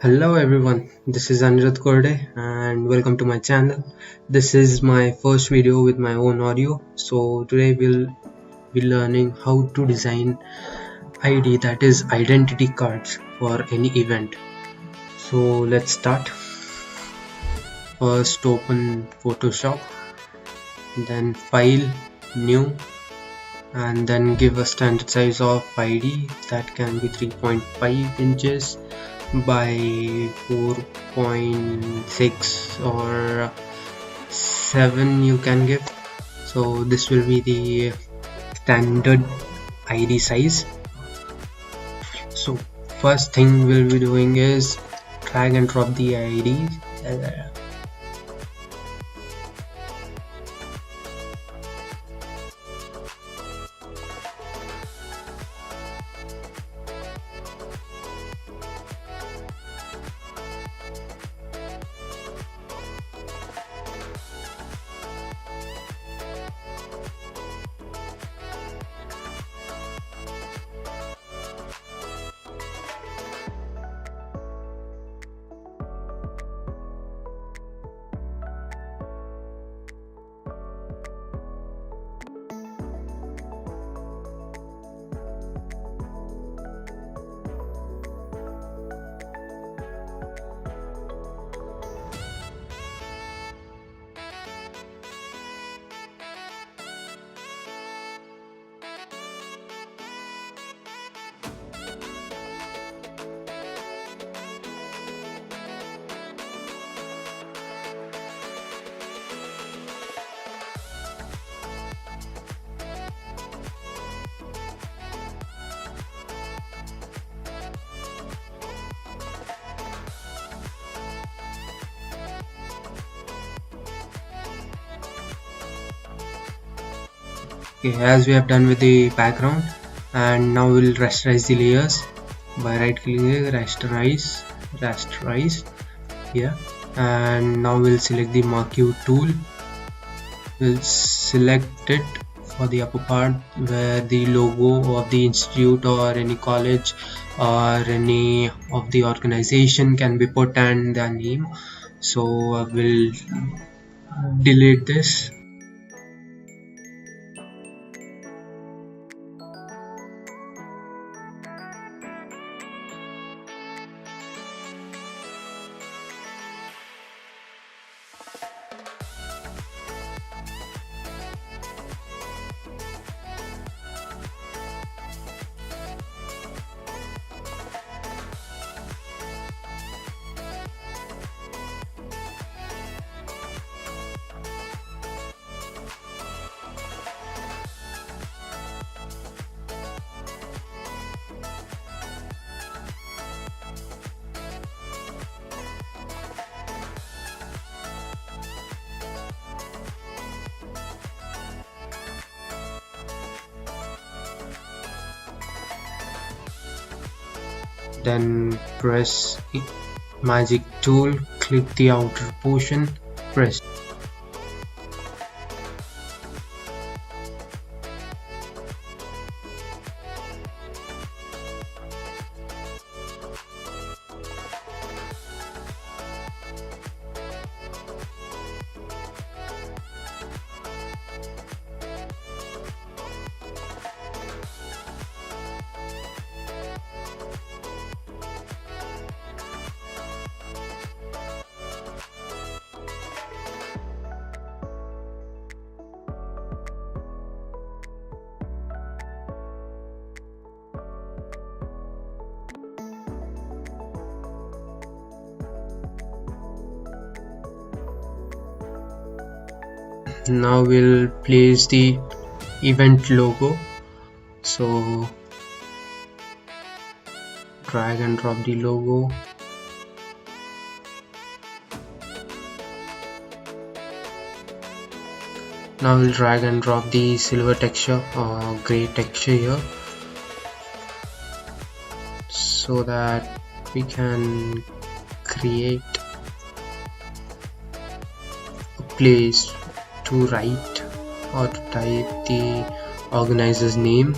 Hello everyone, this is Anirudh Korde and welcome to my channel. This is my first video with my own audio. So today we'll be learning how to design ID, that is identity cards, for any event. So let's start. First open Photoshop, then File, New, and then give a standard size of ID that can be 3.5 inches by 4.6 or 7 you can give. So this will be the standard ID size. So first thing we'll be doing is drag and drop the ID. Okay, as we have done with the background, and now we'll rasterize the layers by right clicking rasterize here, and now we'll select the marquee tool. We'll select it for the upper part where the logo of the institute or any college or any of the organization can be put and their name. So we'll delete this. Then press magic tool, click the outer portion, press. Now we'll place the event logo. So drag and drop the logo. Now we'll drag and drop the silver texture or gray texture here, so that we can create a place to write or to type the organizer's name.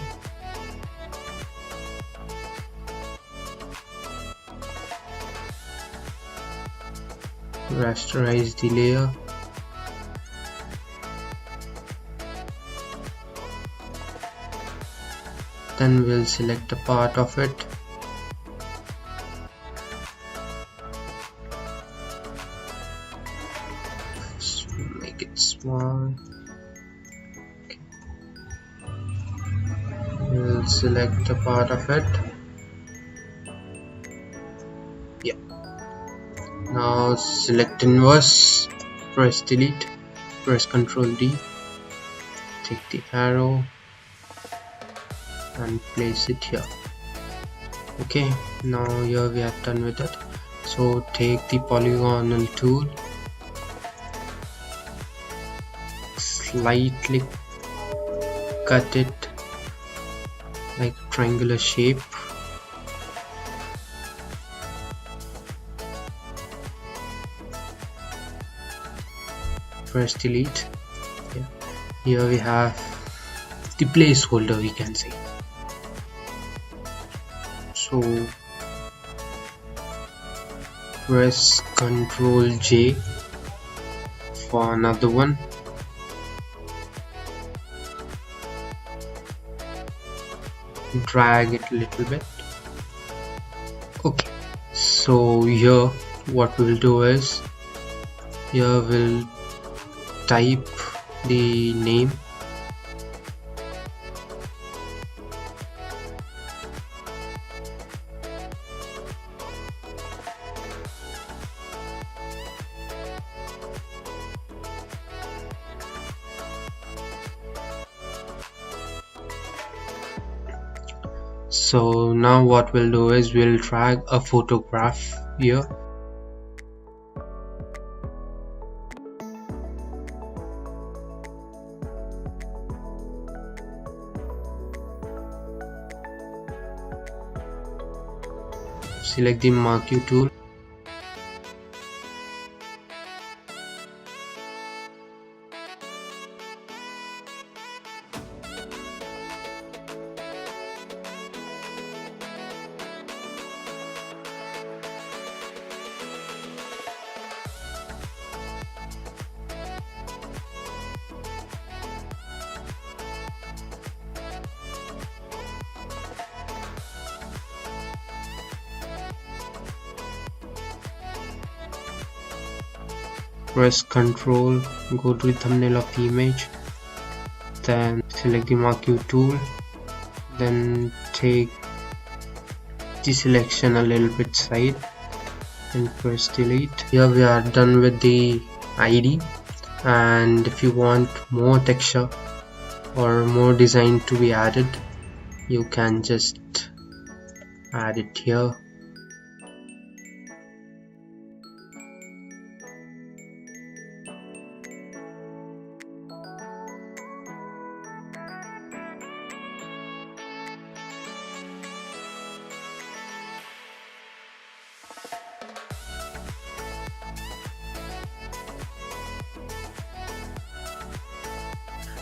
rasterize the layer. Then we'll select a part of it. Make it small. Okay. We'll select a part of it. Yeah. Now select inverse, press delete, press Ctrl D, take the arrow and place it here. Okay, now here we are done with it. So take the polygonal tool, slightly cut it like a triangular shape. Press delete. Yeah. Here we have the placeholder, we can say. So press Ctrl J for another one. Drag it a little bit. Okay, so here what we'll do is, here we'll type the name. So now what we'll do is we'll drag a photograph here. Select the marquee tool. Press Ctrl, go to the thumbnail of the image, then select the marquee tool, then take the selection a little bit side and press delete. Here we are done with the ID, and if you want more texture or more design to be added, you can just add it here.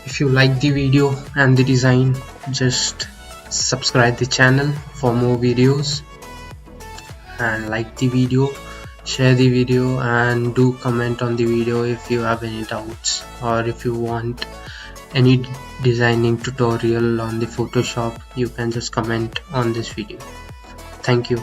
If you like the video and the design, just subscribe the channel for more videos, and like the video, share the video, and do comment on the video if you have any doubts, or if you want any designing tutorial on the Photoshop, you can just comment on this video. Thank you.